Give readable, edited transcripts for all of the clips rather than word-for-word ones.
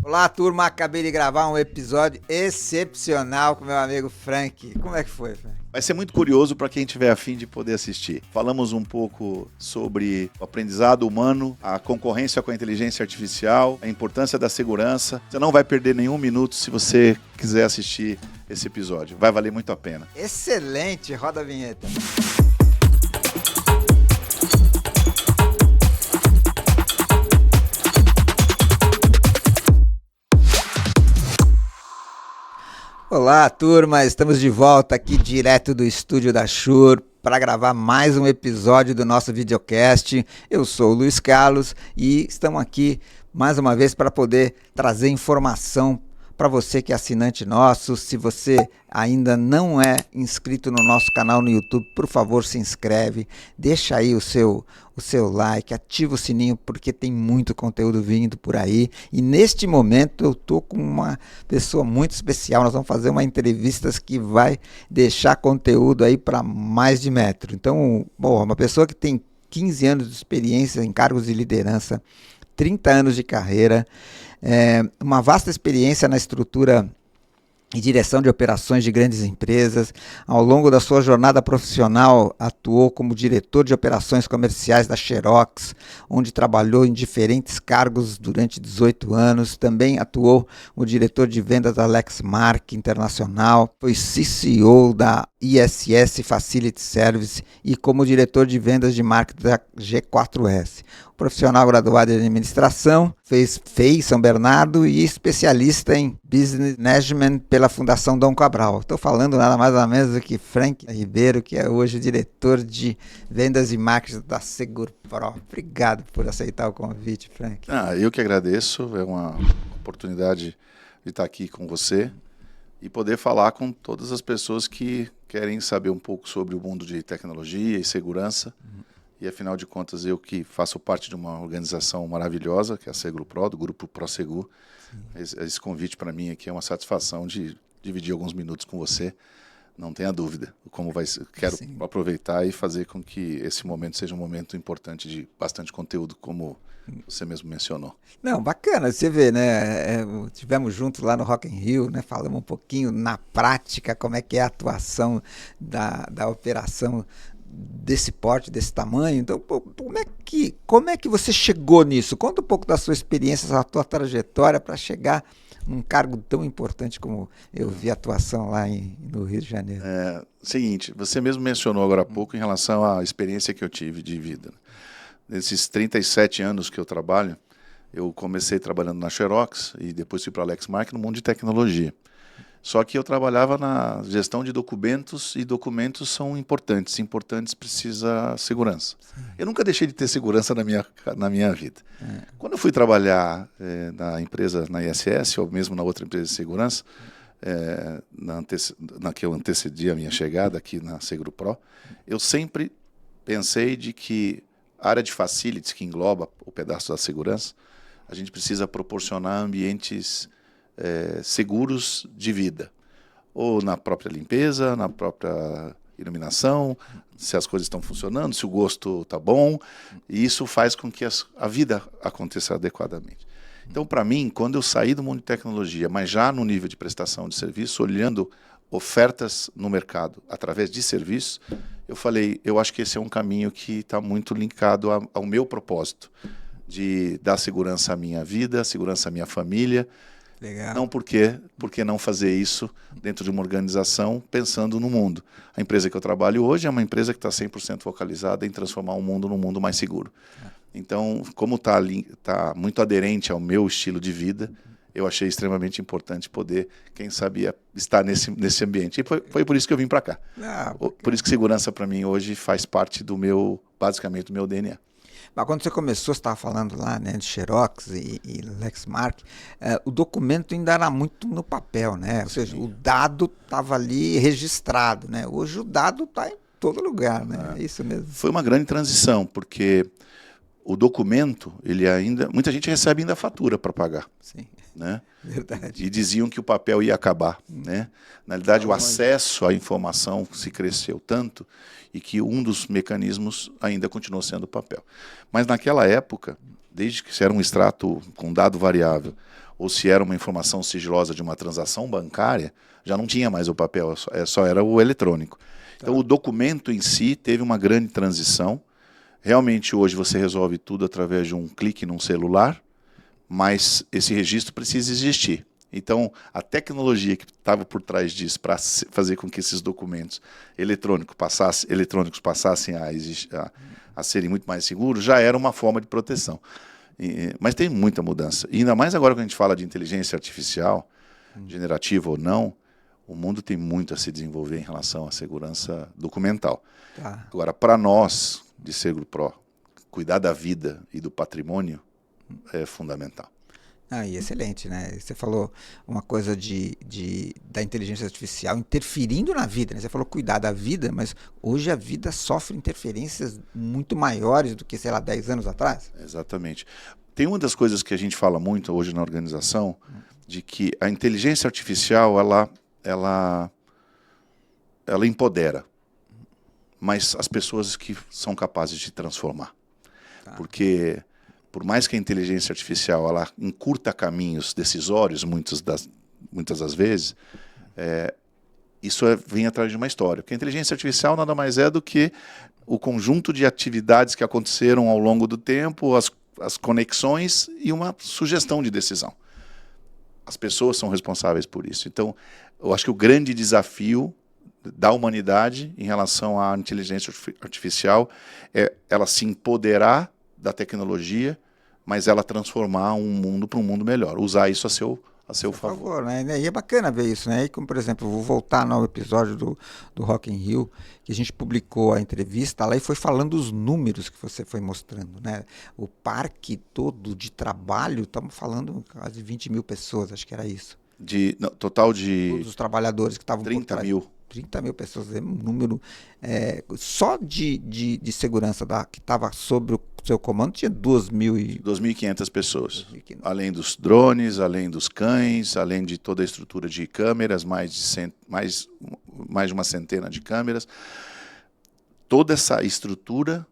Olá, turma. Acabei de gravar um episódio excepcional com meu amigo Frank. Como é que foi, Frank? Vai ser muito curioso para quem tiver a fim de poder assistir. Falamos um pouco sobre o aprendizado humano, a concorrência com a inteligência artificial, a importância da segurança. Você não vai perder nenhum minuto se você quiser assistir esse episódio. Vai valer muito a pena. Excelente. Roda a vinheta. Olá, turma. Estamos de volta aqui direto do estúdio da Shure para gravar mais um episódio do nosso videocast. Eu sou o Luiz Carlos e estamos aqui mais uma vez para poder trazer informação para você que é assinante nosso. Se você ainda não é inscrito no nosso canal no YouTube, por favor, se inscreve, deixa aí o seu like, ativa o sininho, porque tem muito conteúdo vindo por aí. E neste momento eu estou com uma pessoa muito especial. Nós vamos fazer uma entrevista que vai deixar conteúdo aí para mais de metro. Então, uma pessoa que tem 15 anos de experiência em cargos de liderança, 30 anos de carreira, uma vasta experiência na estrutura e direção de operações de grandes empresas. Ao longo da sua jornada profissional, atuou como diretor de operações comerciais da Xerox, onde trabalhou em diferentes cargos durante 18 anos. Também atuou como diretor de vendas da Lexmark Internacional, foi CCO da ISS Facility Service e como diretor de vendas de marketing da G4S. Profissional graduado em administração, fez FEI São Bernardo e especialista em Business Management pela Fundação Dom Cabral. Estou falando nada mais ou menos do que Frank Ribeiro, que é hoje diretor de vendas e marketing da SegurPro. Obrigado por aceitar o convite, Frank. Eu que agradeço, é uma oportunidade de estar aqui com você e poder falar com todas as pessoas que querem saber um pouco sobre o mundo de tecnologia e segurança. E, afinal de contas, eu que faço parte de uma organização maravilhosa, que é a SegurPro, do grupo Prosegur. Esse convite para mim aqui é uma satisfação de dividir alguns minutos com você. Não tenha dúvida. Quero aproveitar e fazer com que esse momento seja um momento importante de bastante conteúdo, como você mesmo mencionou. Não, bacana, você vê, né? Tivemos juntos lá no Rock in Rio, né? Falamos um pouquinho na prática como é que é a atuação da operação desse porte, desse tamanho. Então, como é que você chegou nisso? Conta um pouco da sua experiência, da sua trajetória para chegar num cargo tão importante como eu vi a atuação lá no Rio de Janeiro. Seguinte, você mesmo mencionou agora há pouco em relação à experiência que eu tive de vida. Nesses 37 anos que eu trabalho, eu comecei trabalhando na Xerox e depois fui para a Lexmark no mundo de tecnologia. Só que eu trabalhava na gestão de documentos e documentos são importantes. Importantes precisa segurança. Sim. Eu nunca deixei de ter segurança na minha vida. Quando eu fui trabalhar na empresa, na ISS, ou mesmo na outra empresa de segurança, na que eu antecedi a minha chegada aqui na SegurPro, eu sempre pensei de que a área de facilities, que engloba o pedaço da segurança, a gente precisa proporcionar ambientes seguros de vida, ou na própria limpeza, na própria iluminação, se as coisas estão funcionando, se o gosto está bom, e isso faz com que a vida aconteça adequadamente. Então, para mim, quando eu saí do mundo de tecnologia, mas já no nível de prestação de serviço, olhando ofertas no mercado através de serviços, eu falei, eu acho que esse é um caminho que está muito linkado ao meu propósito, de dar segurança à minha vida, segurança à minha família. Legal. Não porque não fazer isso dentro de uma organização pensando no mundo. A empresa que eu trabalho hoje é uma empresa que está 100% focalizada em transformar o mundo num mundo mais seguro. Então, como está muito aderente ao meu estilo de vida, eu achei extremamente importante poder, quem sabia, estar nesse ambiente. E foi por isso que eu vim para cá. Por isso que segurança para mim hoje faz parte basicamente do meu DNA. Mas quando você começou, você estava falando lá, né, de Xerox e Lexmark, o documento ainda era muito no papel, né? Ou seja, o dado estava ali registrado, né? Hoje o dado está em todo lugar, né? É isso mesmo. Foi uma grande transição, porque o documento, muita gente recebe ainda a fatura para pagar. Sim. Né? Verdade. E diziam que o papel ia acabar. Né? Na realidade, o acesso à informação se cresceu tanto e que um dos mecanismos ainda continuou sendo o papel. Mas naquela época, desde que se era um extrato com dado variável, ou se era uma informação sigilosa de uma transação bancária, já não tinha mais o papel, só era o eletrônico. Então, o documento em si teve uma grande transição. Realmente, hoje, você resolve tudo através de um clique num celular, mas esse registro precisa existir. Então, a tecnologia que estava por trás disso para fazer com que esses documentos eletrônicos passassem a serem muito mais seguros, já era uma forma de proteção. Mas tem muita mudança. E ainda mais agora que a gente fala de inteligência artificial, generativa ou não, o mundo tem muito a se desenvolver em relação à segurança documental. Tá. Agora, para nós, de SeguroPro, cuidar da vida e do patrimônio é fundamental. E excelente, né? Você falou uma coisa da inteligência artificial interferindo na vida, né? Você falou cuidar da vida, mas hoje a vida sofre interferências muito maiores do que, sei lá, 10 anos atrás. Exatamente. Tem uma das coisas que a gente fala muito hoje na organização, de que a inteligência artificial, ela empodera, mas as pessoas que são capazes de transformar. Tá. Porque, por mais que a inteligência artificial ela encurta caminhos decisórios, muitas das vezes, isso vem atrás de uma história. Porque a inteligência artificial nada mais é do que o conjunto de atividades que aconteceram ao longo do tempo, as conexões e uma sugestão de decisão. As pessoas são responsáveis por isso. Então, eu acho que o grande desafio da humanidade em relação à inteligência artificial é ela se empoderar da tecnologia, mas ela transformar um mundo para um mundo melhor, usar isso a seu favor. Né? E é bacana ver isso, né? E como, por exemplo, eu vou voltar no episódio do Rock in Rio, que a gente publicou a entrevista lá e foi falando os números que você foi mostrando, né? O parque todo de trabalho, estamos falando quase 20 mil pessoas, acho que era isso. Total de... Todos os trabalhadores que estavam 30 por trás. mil. 30 mil pessoas, é um número só de segurança que estava sob o seu comando, tinha 2.500 pessoas, 2.500. Além dos drones, além dos cães, além de toda a estrutura de câmeras, mais de uma centena de câmeras, toda essa estrutura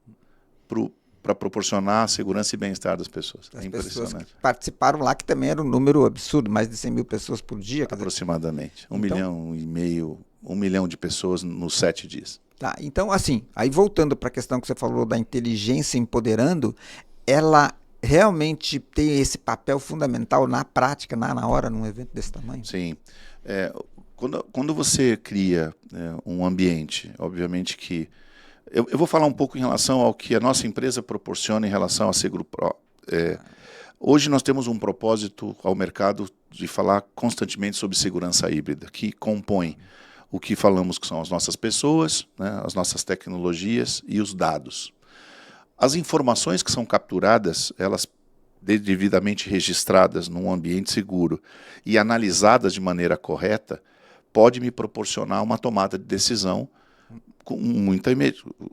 para proporcionar a segurança e bem-estar das pessoas. As pessoas que participaram lá, que também era um número absurdo, mais de 100 mil pessoas por dia. Aproximadamente, 1 milhão de pessoas nos 7 dias. Tá, então assim, aí voltando para a questão que você falou da inteligência empoderando, ela realmente tem esse papel fundamental na prática, na hora, num evento desse tamanho? Sim. Quando você cria um ambiente, obviamente que... Eu vou falar um pouco em relação ao que a nossa empresa proporciona em relação à SeguroPro. Hoje nós temos um propósito ao mercado de falar constantemente sobre segurança híbrida, que compõe o que falamos que são as nossas pessoas, né, as nossas tecnologias e os dados. As informações que são capturadas, elas devidamente registradas num ambiente seguro e analisadas de maneira correta, pode me proporcionar uma tomada de decisão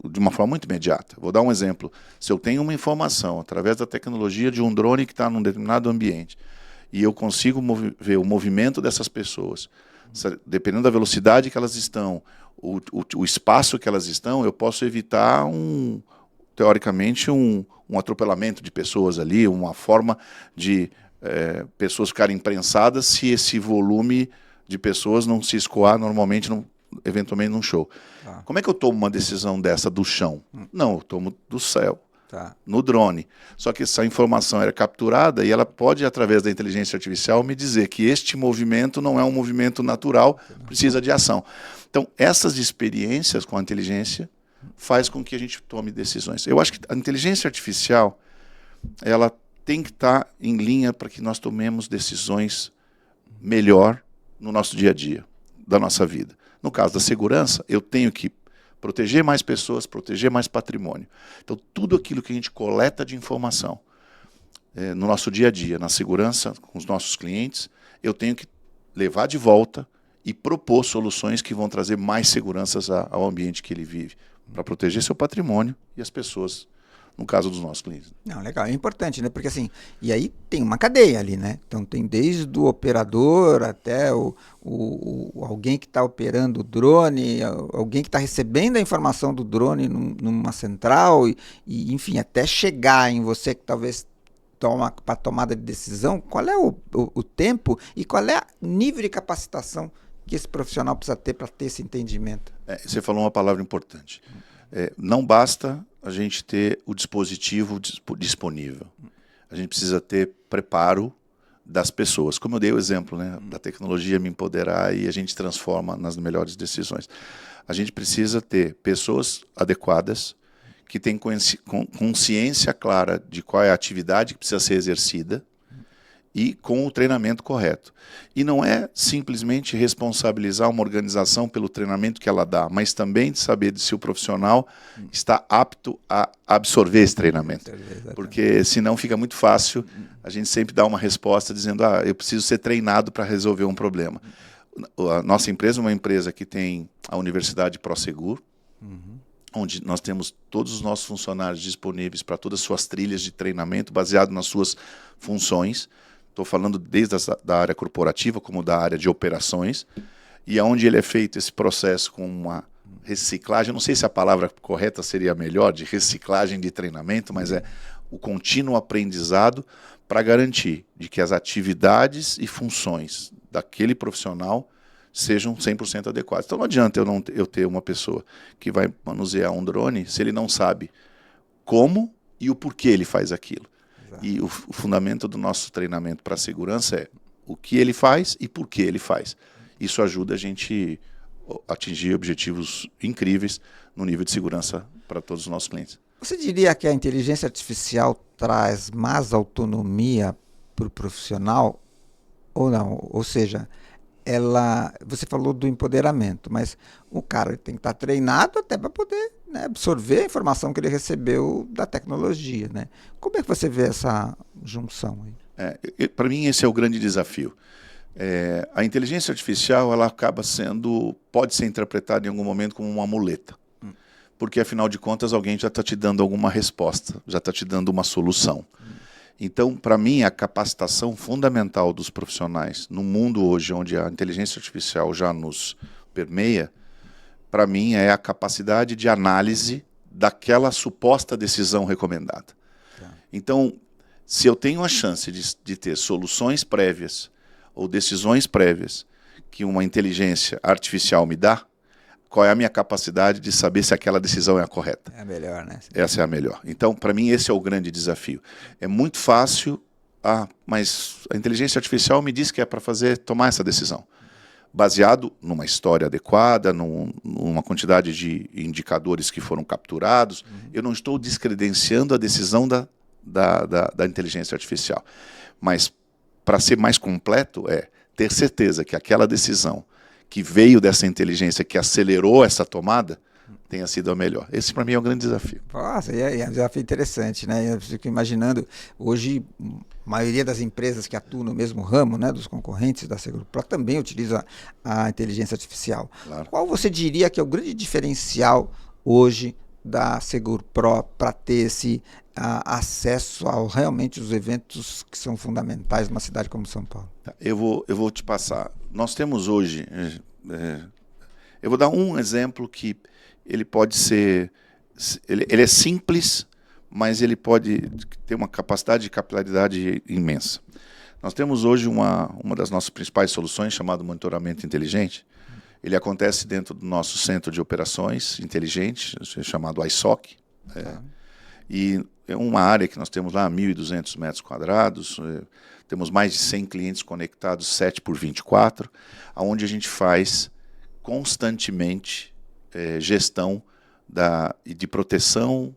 de uma forma muito imediata. Vou dar um exemplo. Se eu tenho uma informação através da tecnologia de um drone que está num determinado ambiente e eu consigo ver o movimento dessas pessoas, dependendo da velocidade que elas estão, o espaço que elas estão, eu posso evitar teoricamente um atropelamento de pessoas ali, uma forma de pessoas ficarem prensadas se esse volume de pessoas não se escoar normalmente, eventualmente num show. Tá. Como é que eu tomo uma decisão dessa do chão? Não, eu tomo do céu. Tá. No drone. Só que essa informação era capturada e ela pode, através da inteligência artificial, me dizer que este movimento não é um movimento natural, precisa de ação. Então, essas experiências com a inteligência faz com que a gente tome decisões. Eu acho que a inteligência artificial ela tem que estar em linha para que nós tomemos decisões melhor no nosso dia a dia, da nossa vida. No caso da segurança, eu tenho que proteger mais pessoas, proteger mais patrimônio. Então, tudo aquilo que a gente coleta de informação no nosso dia a dia, na segurança, com os nossos clientes, eu tenho que levar de volta e propor soluções que vão trazer mais seguranças ao ambiente que ele vive, para proteger seu patrimônio e as pessoas, no caso dos nossos clientes. Não, legal, é importante, né? Porque assim, e aí tem uma cadeia ali, né? Então tem desde o operador até alguém que está operando o drone, alguém que está recebendo a informação do drone numa central, e enfim, até chegar em você que talvez para tomada de decisão, qual é o tempo e qual é o nível de capacitação que esse profissional precisa ter para ter esse entendimento? Você falou uma palavra importante. Não basta a gente ter o dispositivo disponível. A gente precisa ter preparo das pessoas. Como eu dei o exemplo, né, da tecnologia me empoderar e a gente transforma nas melhores decisões. A gente precisa ter pessoas adequadas, que têm consciência clara de qual é a atividade que precisa ser exercida e com o treinamento correto. E não é simplesmente responsabilizar uma organização pelo treinamento que ela dá, mas também de saber se o profissional está apto a absorver esse treinamento. Porque senão fica muito fácil a gente sempre dar uma resposta dizendo eu preciso ser treinado para resolver um problema. A nossa empresa é uma empresa que tem a Universidade Prosegur, onde nós temos todos os nossos funcionários disponíveis para todas as suas trilhas de treinamento, baseado nas suas funções. Estou falando desde da área corporativa, como da área de operações, e onde ele é feito esse processo com uma reciclagem, não sei se a palavra correta seria melhor, de reciclagem de treinamento, mas é o contínuo aprendizado para garantir de que as atividades e funções daquele profissional sejam 100% adequadas. Então não adianta eu ter uma pessoa que vai manusear um drone se ele não sabe como e o porquê ele faz aquilo. Exato. E o fundamento do nosso treinamento para a segurança é o que ele faz e por que ele faz. Isso ajuda a gente a atingir objetivos incríveis no nível de segurança para todos os nossos clientes. Você diria que a inteligência artificial traz mais autonomia para o profissional ou não? Ou seja, você falou do empoderamento, mas o cara tem que estar treinado até para poder, né, absorver a informação que ele recebeu da tecnologia, né? Como é que você vê essa junção aí? Para mim esse é o grande desafio. A inteligência artificial ela pode ser interpretada em algum momento como uma muleta, porque afinal de contas alguém já está te dando alguma resposta, já está te dando uma solução. Então, para mim, a capacitação fundamental dos profissionais no mundo hoje, onde a inteligência artificial já nos permeia, para mim é a capacidade de análise daquela suposta decisão recomendada. Então, se eu tenho a chance de ter soluções prévias ou decisões prévias que uma inteligência artificial me dá, qual é a minha capacidade de saber se aquela decisão é a correta? É a melhor, né? Essa é a melhor. Então, para mim, esse é o grande desafio. É muito fácil, mas a inteligência artificial me diz que é para tomar essa decisão. Baseado numa história adequada, numa quantidade de indicadores que foram capturados. Eu não estou descredenciando a decisão da inteligência artificial. Mas, para ser mais completo, ter certeza que aquela decisão que veio dessa inteligência, que acelerou essa tomada, tenha sido a melhor. Esse, para mim, é um grande desafio. Nossa, é um desafio interessante, né? Eu fico imaginando, hoje, a maioria das empresas que atuam no mesmo ramo, né, dos concorrentes da SeguroPro, também utiliza a inteligência artificial. Claro. Qual você diria que é o grande diferencial hoje da SeguroPro para ter esse acesso a realmente os eventos que são fundamentais numa cidade como São Paulo? Eu vou te passar. Nós temos hoje... eu vou dar um exemplo que ele pode ser... Ele é simples, mas ele pode ter uma capacidade de capilaridade imensa. Nós temos hoje uma das nossas principais soluções, chamado monitoramento inteligente. Ele acontece dentro do nosso centro de operações inteligente, chamado ISOC. E é uma área que nós temos lá, 1.200 metros quadrados, temos mais de 100 clientes conectados 7/24, onde a gente faz constantemente gestão de proteção,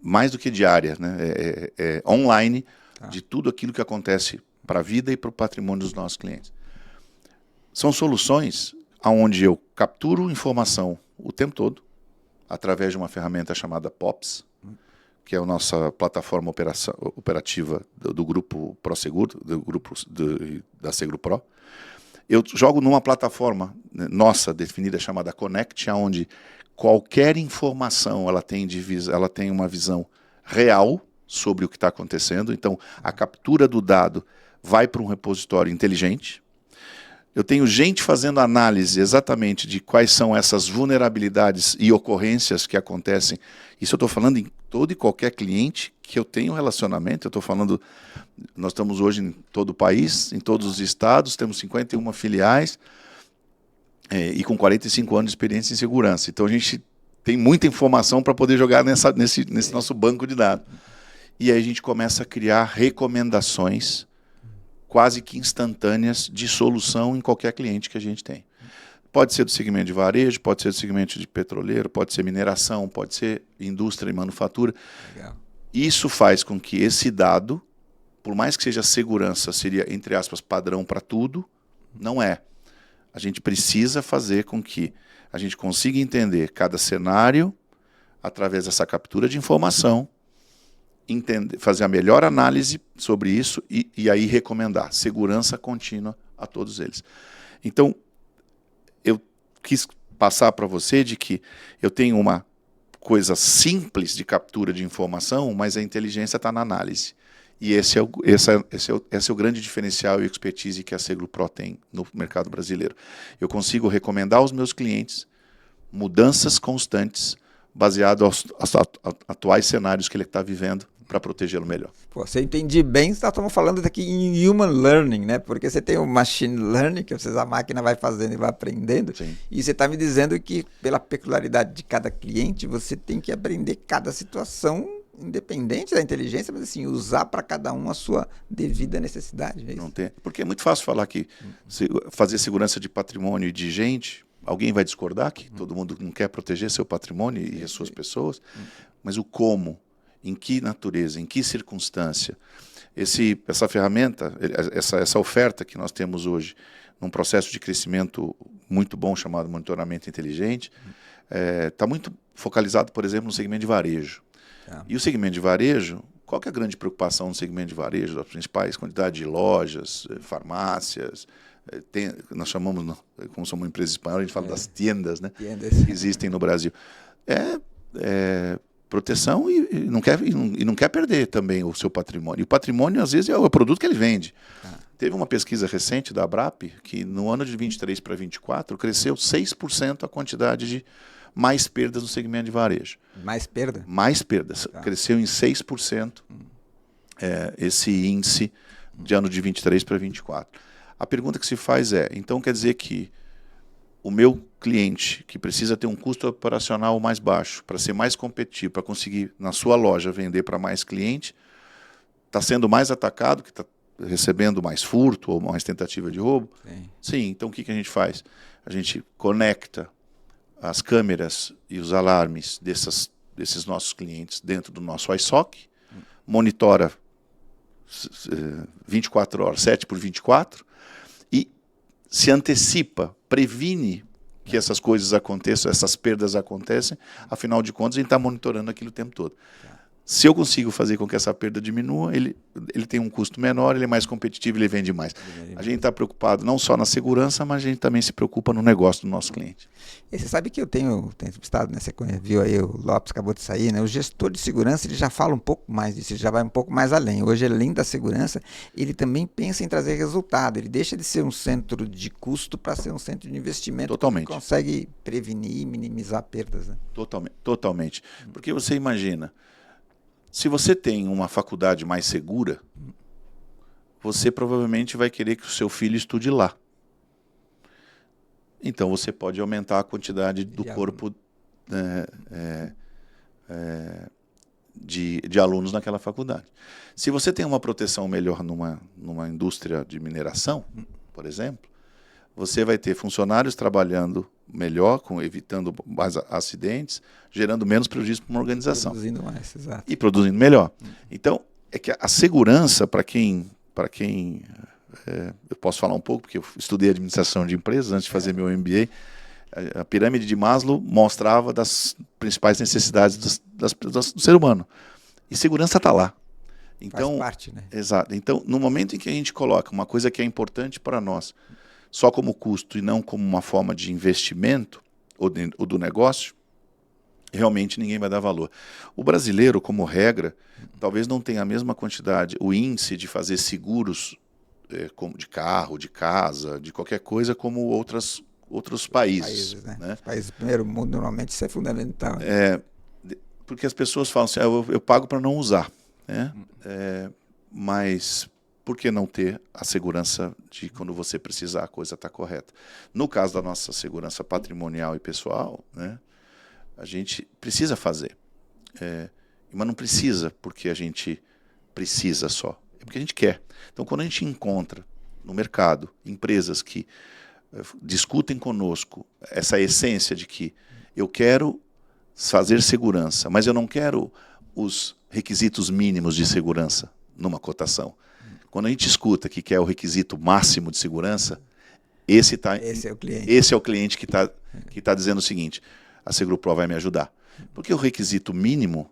mais do que diária, né? Online, de tudo aquilo que acontece para a vida e para o patrimônio dos nossos clientes. São soluções onde eu capturo informação o tempo todo, através de uma ferramenta chamada POPs, que é a nossa plataforma operativa do grupo Prosegur, do grupo da SeguroPro. Eu jogo numa plataforma nossa definida chamada Connect, onde qualquer informação ela tem uma visão real sobre o que está acontecendo. Então, a captura do dado vai para um repositório inteligente. Eu tenho gente fazendo análise exatamente de quais são essas vulnerabilidades e ocorrências que acontecem. Isso eu estou falando em todo e qualquer cliente que eu tenho relacionamento. Eu estou falando, nós estamos hoje em todo o país, em todos os estados, temos 51 filiais e com 45 anos de experiência em segurança. Então a gente tem muita informação para poder jogar nesse nosso banco de dados. E aí a gente começa a criar recomendações quase que instantâneas de solução em qualquer cliente que a gente tem. Pode ser do segmento de varejo, pode ser do segmento de petroleiro, pode ser mineração, pode ser indústria e manufatura. Legal. Isso faz com que esse dado, por mais que seja segurança, seria, entre aspas, padrão para tudo, não é. A gente precisa fazer com que a gente consiga entender cada cenário através dessa captura de informação, fazer a melhor análise sobre isso e aí recomendar segurança contínua a todos eles. Então, eu quis passar para você de que eu tenho uma coisa simples de captura de informação, mas a inteligência está na análise. E esse é o grande diferencial e expertise que a Seguro Pro tem no mercado brasileiro. Eu consigo recomendar aos meus clientes mudanças constantes baseado aos atuais cenários que ele está vivendo para protegê-lo melhor. Pô, você entendi bem, estamos falando aqui em human learning, né? Porque você tem o machine learning, que a máquina vai fazendo e vai aprendendo. Sim. E você está me dizendo que, pela peculiaridade de cada cliente, você tem que aprender cada situação independente da inteligência, mas assim, usar para cada um a sua devida necessidade. É isso? Não tem. Porque é muito fácil falar que fazer segurança de patrimônio e de gente, alguém vai discordar que todo mundo não quer proteger seu patrimônio e as suas pessoas, mas o como, em que natureza, em que circunstância, essa ferramenta, essa oferta que nós temos hoje, num processo de crescimento muito bom chamado monitoramento inteligente, está muito focalizado, por exemplo, no segmento de varejo. E o segmento de varejo, qual que é a grande preocupação no segmento de varejo? As principais quantidades de lojas, farmácias, nós chamamos, como somos uma empresa espanhola, a gente fala das tiendas, né, que existem no Brasil. Proteção e não quer perder também o seu patrimônio. E o patrimônio, às vezes, é o produto que ele vende. Teve uma pesquisa recente da Abrap que, no ano de 23 para 24, cresceu 6% a quantidade de mais perdas no segmento de varejo. Mais perda? Mais perdas. Cresceu em 6% esse índice de ano de 23 para 24. A pergunta que se faz então quer dizer que o meu cliente, que precisa ter um custo operacional mais baixo, para ser mais competitivo, para conseguir, na sua loja, vender para mais cliente, está sendo mais atacado, que está recebendo mais furto ou mais tentativa de roubo? Sim, então o que a gente faz? A gente conecta as câmeras e os alarmes desses nossos clientes dentro do nosso iSOC, monitora 24 horas, 7 por 24, e se antecipa, previne que essas coisas aconteçam, essas perdas acontecem, afinal de contas a gente está monitorando aquilo o tempo todo. Se eu consigo fazer com que essa perda diminua, ele tem um custo menor, ele é mais competitivo, ele vende mais. A gente está preocupado não só na segurança, mas a gente também se preocupa no negócio do nosso cliente. E você sabe que eu tenho entrevistado, né? Você viu aí, o Lopes acabou de sair, né? O gestor de segurança, ele já fala um pouco mais disso, ele já vai um pouco mais além. Hoje, além da segurança, ele também pensa em trazer resultado. Ele deixa de ser um centro de custo para ser um centro de investimento. Totalmente. Que consegue prevenir e minimizar perdas, né? Totalmente. Porque você imagina, se você tem uma faculdade mais segura, você provavelmente vai querer que o seu filho estude lá. Então você pode aumentar a quantidade do corpo de alunos naquela faculdade. Se você tem uma proteção melhor numa indústria de mineração, por exemplo, você vai ter funcionários trabalhando melhor, evitando mais acidentes, gerando menos prejuízo para uma organização. Produzindo mais, exato. E produzindo melhor. Então, é que a segurança, para quem eu posso falar um pouco, porque eu estudei administração de empresas antes de fazer meu MBA, a pirâmide de Maslow mostrava das principais necessidades do ser humano. E segurança está lá. Então, faz parte, né? Exato. Então, no momento em que a gente coloca uma coisa que é importante para nós, só como custo e não como uma forma de investimento ou do negócio, realmente ninguém vai dar valor. O brasileiro, como regra, talvez não tenha a mesma quantidade, o índice de fazer seguros como de carro, de casa, de qualquer coisa, como outros países. Né? Os países do primeiro mundo, normalmente, isso é fundamental. Né? porque as pessoas falam assim, eu pago para não usar, né? Mas por que não ter a segurança de quando você precisar a coisa está correta? No caso da nossa segurança patrimonial e pessoal, né, a gente precisa fazer. Mas não precisa porque a gente precisa só, é porque a gente quer. Então, quando a gente encontra no mercado empresas que discutem conosco essa essência de que eu quero fazer segurança, mas eu não quero os requisitos mínimos de segurança numa cotação. Quando a gente escuta que quer o requisito máximo de segurança, esse é o cliente que tá dizendo o seguinte, a SeguroPro vai me ajudar. Porque o requisito mínimo,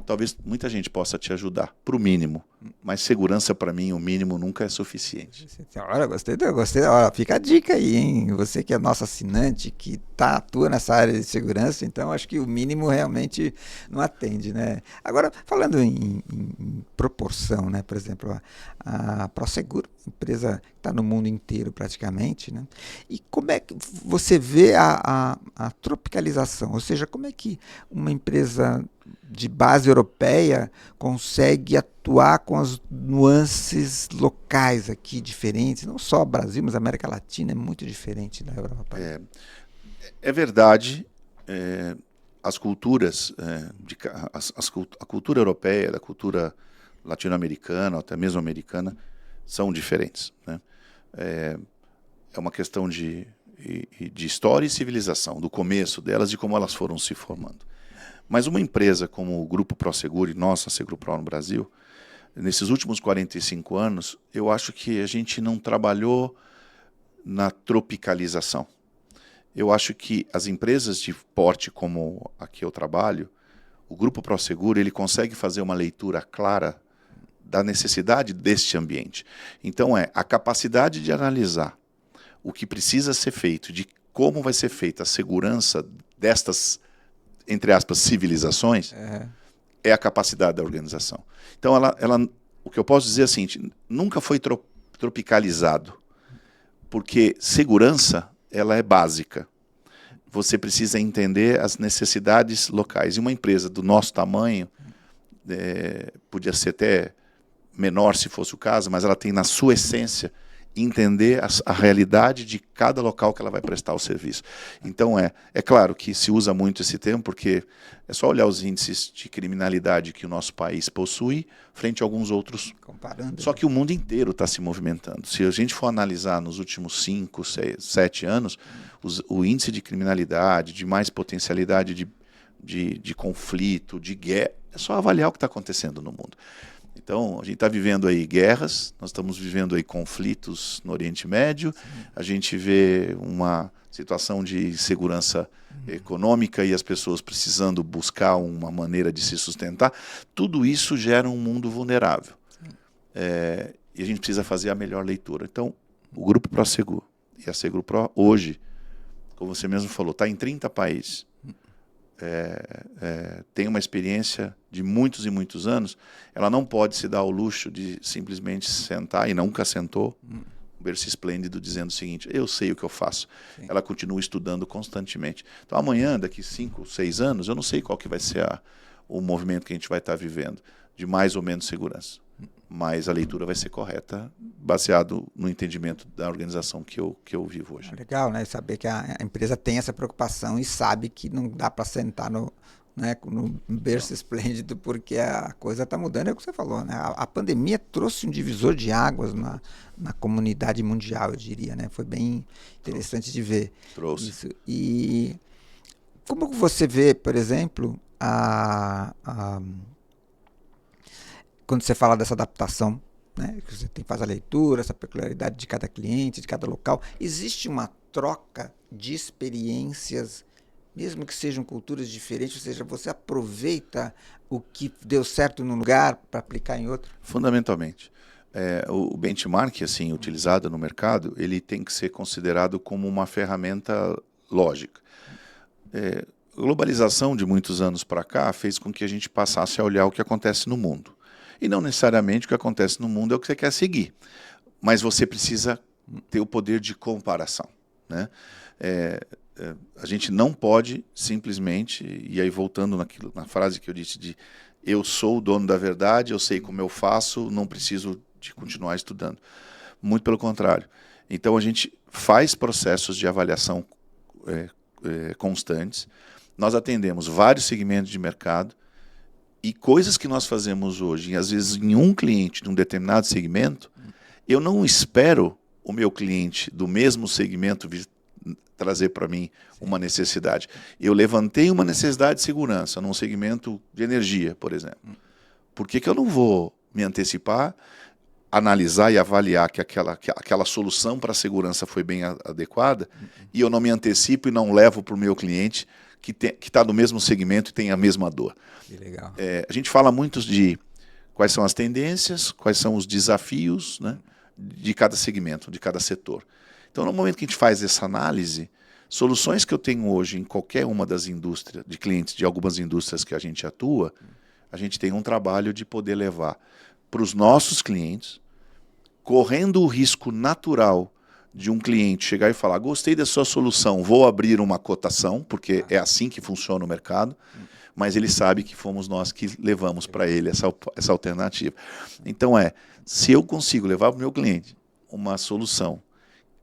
talvez muita gente possa te ajudar, para o mínimo. Mas segurança, para mim, o mínimo nunca é suficiente. Olha, gostei. Olha, fica a dica aí, hein? Você que é nosso assinante, que atua nessa área de segurança, então acho que o mínimo realmente não atende, né? Agora, falando em proporção, né? Por exemplo, a Prosegur, empresa que está no mundo inteiro praticamente, né? E como é que você vê a tropicalização? Ou seja, como é que uma empresa de base europeia consegue atuar com as nuances locais aqui diferentes, não só o Brasil, mas a América Latina é muito diferente da Europa. É verdade, as culturas, a cultura europeia, da cultura latino-americana, ou até mesmo americana, são diferentes, né? É uma questão de história e civilização, do começo delas, de como elas foram se formando. Mas uma empresa como o Grupo Prosegur e nossa SeguroPro no Brasil, nesses últimos 45 anos, eu acho que a gente não trabalhou na tropicalização. Eu acho que as empresas de porte como a que eu trabalho, o Grupo Prosegur, ele consegue fazer uma leitura clara da necessidade deste ambiente. Então a capacidade de analisar o que precisa ser feito, de como vai ser feita a segurança destas, entre aspas, civilizações, é a capacidade da organização. Então, o que eu posso dizer é o seguinte, nunca foi tropicalizado, porque segurança, ela é básica. Você precisa entender as necessidades locais. E uma empresa do nosso tamanho, podia ser até menor se fosse o caso, mas ela tem na sua essência entender a realidade de cada local que ela vai prestar o serviço. Então é claro que se usa muito esse termo porque é só olhar os índices de criminalidade que o nosso país possui frente a alguns outros. Comparando. Só que o mundo inteiro está se movimentando. Se a gente for analisar nos últimos 5, 6, 7 anos, o índice de criminalidade, de mais potencialidade de conflito, de guerra, é só avaliar o que está acontecendo no mundo. Então, a gente está vivendo aí guerras, nós estamos vivendo aí conflitos no Oriente Médio, a gente vê uma situação de segurança econômica e as pessoas precisando buscar uma maneira de se sustentar. Tudo isso gera um mundo vulnerável. E a gente precisa fazer a melhor leitura. Então, o Grupo Prosegur e a SeguroPro, hoje, como você mesmo falou, está em 30 países. Tem uma experiência de muitos e muitos anos, ela não pode se dar ao luxo de simplesmente sentar, e nunca sentou, um berço esplêndido dizendo o seguinte, eu sei o que eu faço. Sim. Ela continua estudando constantemente. Então amanhã, daqui 5, 6 anos, eu não sei qual que vai ser o movimento que a gente vai estar vivendo, de mais ou menos segurança. Mas a leitura vai ser correta, baseado no entendimento da organização que eu vivo hoje. Legal, né? Saber que a empresa tem essa preocupação e sabe que não dá para sentar no berço esplêndido, porque a coisa está mudando, é o que você falou, né? A pandemia trouxe um divisor de águas na comunidade mundial, eu diria, né? Foi bem interessante de ver. Trouxe. Isso. E como você vê, por exemplo, quando você fala dessa adaptação, né, que você faz a leitura, essa peculiaridade de cada cliente, de cada local, existe uma troca de experiências, mesmo que sejam culturas diferentes, ou seja, você aproveita o que deu certo num lugar para aplicar em outro? Fundamentalmente. O benchmark assim, utilizado no mercado, ele tem que ser considerado como uma ferramenta lógica. A globalização de muitos anos para cá fez com que a gente passasse a olhar o que acontece no mundo. E não necessariamente o que acontece no mundo é o que você quer seguir, mas você precisa ter o poder de comparação, né? a gente não pode simplesmente, e aí voltando na frase que eu disse de eu sou o dono da verdade, eu sei como eu faço, não preciso de continuar estudando. Muito pelo contrário. Então a gente faz processos de avaliação constantes, nós atendemos vários segmentos de mercado e coisas que nós fazemos hoje, às vezes em um cliente de um determinado segmento, eu não espero o meu cliente do mesmo segmento vir trazer para mim uma necessidade. Eu levantei uma necessidade de segurança num segmento de energia, por exemplo. Por que eu não vou me antecipar, analisar e avaliar que aquela solução para a segurança foi bem adequada e eu não me antecipo e não levo para o meu cliente que está no mesmo segmento e tem a mesma dor? Que legal. A gente fala muito de quais são as tendências, quais são os desafios, né, de cada segmento, de cada setor. Então, no momento que a gente faz essa análise, soluções que eu tenho hoje em qualquer uma das indústrias, de clientes de algumas indústrias que a gente atua, a gente tem um trabalho de poder levar para os nossos clientes, correndo o risco natural de um cliente chegar e falar: gostei da sua solução, vou abrir uma cotação, porque é assim que funciona o mercado, mas ele sabe que fomos nós que levamos para ele essa alternativa. Então se eu consigo levar para o meu cliente uma solução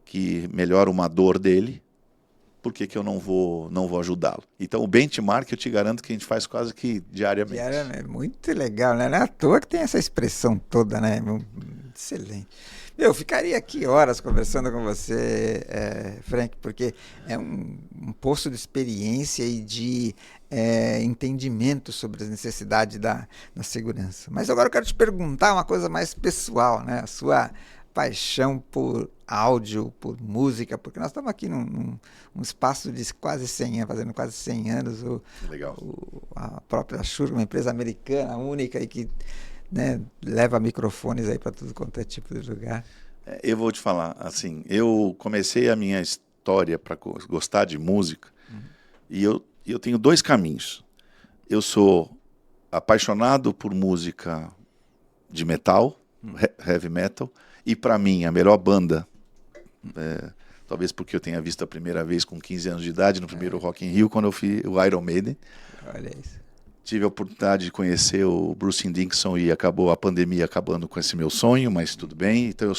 que melhora uma dor dele, por que eu não vou ajudá-lo? Então, o benchmark, eu te garanto que a gente faz quase que diariamente. Muito legal, né? Não é à toa que tem essa expressão toda, né? Excelente. Eu ficaria aqui horas conversando com você, Frank, porque é um poço de experiência e de entendimento sobre as necessidades da segurança. Mas agora eu quero te perguntar uma coisa mais pessoal, né? A sua paixão por áudio, por música, porque nós estamos aqui num espaço de quase 100 anos, fazendo quase 100 anos. Legal. A própria Shure, uma empresa americana única e que, né, leva microfones aí para tudo quanto é tipo de lugar. Eu vou te falar, assim, eu comecei a minha história para gostar de música e eu tenho dois caminhos. Eu sou apaixonado por música de metal, heavy metal, e para mim a melhor banda, talvez porque eu tenha visto a primeira vez com 15 anos de idade, no primeiro Rock in Rio, quando eu fui o Iron Maiden. Olha isso. Tive a oportunidade de conhecer o Bruce Dickinson e acabou a pandemia acabando com esse meu sonho, mas tudo bem. Então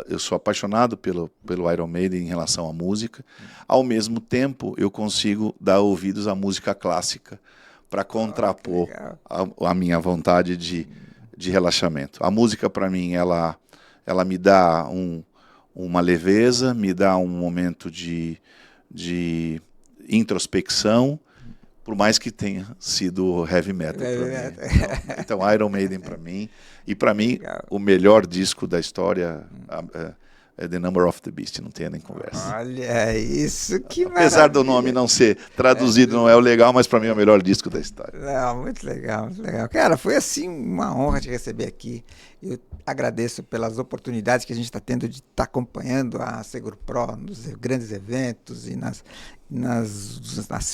eu sou apaixonado pelo Iron Maiden em relação à música. Ao mesmo tempo, eu consigo dar ouvidos à música clássica para contrapor a minha vontade de relaxamento. A música, para mim, ela me dá uma leveza, me dá um momento de introspecção, por mais que tenha sido heavy metal para mim. Então, Iron Maiden para mim. E para mim, o melhor disco da história é The Number of the Beast, não tem nem conversa. Olha isso, que maravilha. Apesar do nome não ser traduzido, não é o legal, mas para mim é o melhor disco da história. Não, muito legal, muito legal. Cara, foi assim uma honra te receber aqui. Eu agradeço pelas oportunidades que a gente está tendo de estar acompanhando a SeguroPro nos grandes eventos e nas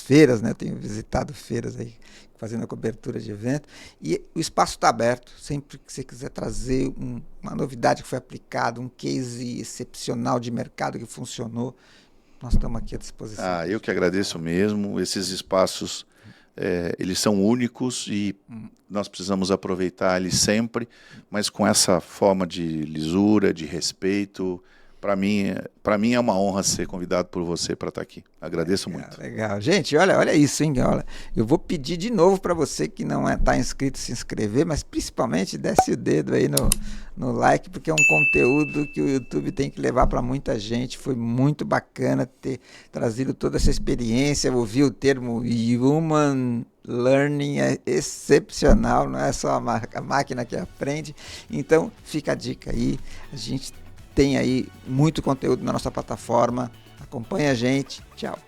feiras, né? Eu tenho visitado feiras aí, fazendo a cobertura de evento, e o espaço está aberto, sempre que você quiser trazer uma novidade que foi aplicada, um case excepcional de mercado que funcionou, nós estamos aqui à disposição. Eu que agradeço mesmo, esses espaços, eles são únicos e nós precisamos aproveitar eles sempre, mas com essa forma de lisura, de respeito. Para mim é uma honra ser convidado por você para estar aqui. Agradeço muito. Legal. Gente, olha isso, hein? Olha, eu vou pedir de novo para você que não está inscrito se inscrever, mas principalmente desce o dedo aí no like, porque é um conteúdo que o YouTube tem que levar para muita gente. Foi muito bacana ter trazido toda essa experiência, ouvir o termo Human Learning, é excepcional, não é só a máquina que aprende. Então, fica a dica aí. A gente tem aí muito conteúdo na nossa plataforma. Acompanha a gente. Tchau.